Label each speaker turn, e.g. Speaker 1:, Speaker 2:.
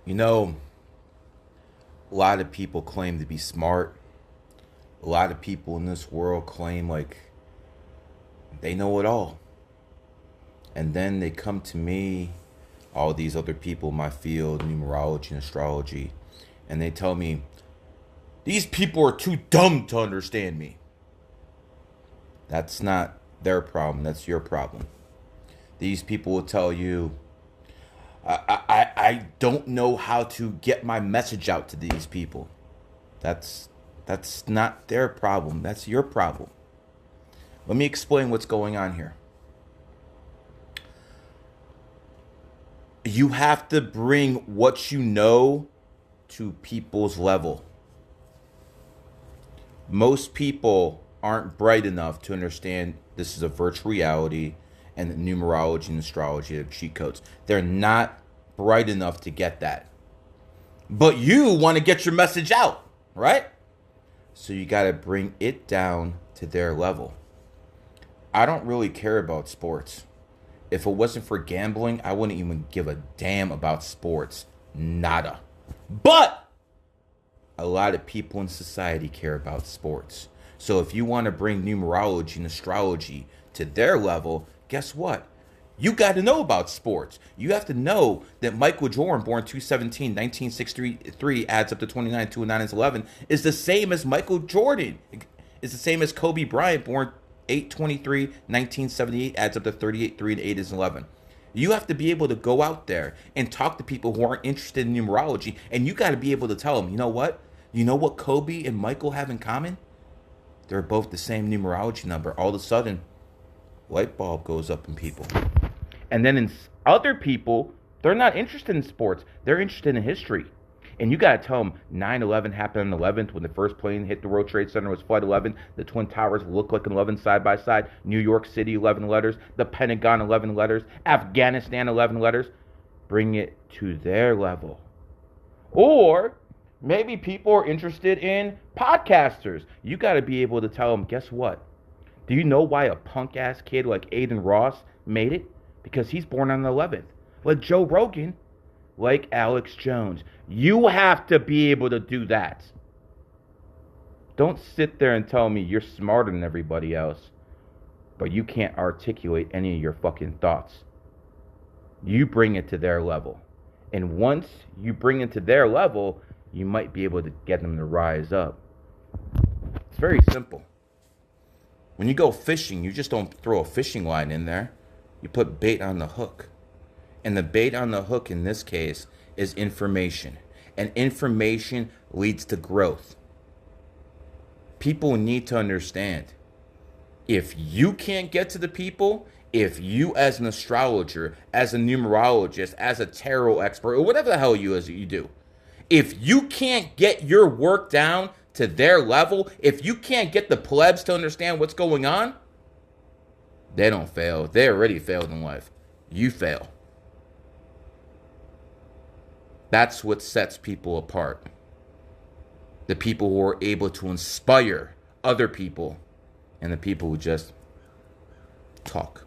Speaker 1: You know, a lot of people claim to be smart. A lot of people in this world claim like they know it all. And then they come to me, all these other people in my field, numerology and astrology, and they tell me, these people are too dumb to understand me. That's not their problem, that's your problem. These people will tell you, I don't know how to get my message out to these people. That's that's not their problem. That's your problem. Let me explain what's going on here. You have to bring what you know to people's level. Most people aren't bright enough to understand this is a virtual reality and that numerology and astrology are cheat codes. They're not bright enough to get that. But you want to get your message out, right? So you got to bring it down to their level. I don't really care about sports. If it wasn't for gambling, I wouldn't even give a damn about sports. Nada. But a lot of people in society care about sports. So if you want to bring numerology and astrology to their level, guess what? You got to know about sports. You have to know that Michael Jordan, born 217, 1963, adds up to 29, 2 and 9 is 11, is the same as Michael Jordan. Is the same as Kobe Bryant, born 823, 1978, adds up to 38, 3 and 8 is 11. You have to be able to go out there and talk to people who aren't interested in numerology, and you got to be able to tell them, you know what? You know what Kobe and Michael have in common? They're both the same numerology number. All of a sudden, light bulb goes up in people. And then in other people, they're not interested in sports. They're interested in history. And you got to tell them 9/11 happened on the 11th when the first plane hit the World Trade Center was Flight 11. The Twin Towers look like an 11 side by side. New York City, 11 letters. The Pentagon, 11 letters. Afghanistan, 11 letters. Bring it to their level. Or maybe people are interested in podcasters. You got to be able to tell them, guess what? Do you know why a punk ass kid like Aiden Ross made it? Because he's born on the 11th. Like Joe Rogan, like Alex Jones. You have to be able to do that. Don't sit there and tell me you're smarter than everybody else, but you can't articulate any of your fucking thoughts. You bring it to their level. And once you bring it to their level, you might be able to get them to rise up. It's very simple. When you go fishing, you just don't throw a fishing line in there. You put bait on the hook. And the bait on the hook in this case is information. And information leads to growth. People need to understand. If you can't get to the people, if you as an astrologer, as a numerologist, as a tarot expert, or whatever the hell you do, if you can't get your work down to their level, if you can't get the plebs to understand what's going on, they don't fail. They already failed in life. You fail. That's what sets people apart. The people who are able to inspire other people and the people who just talk.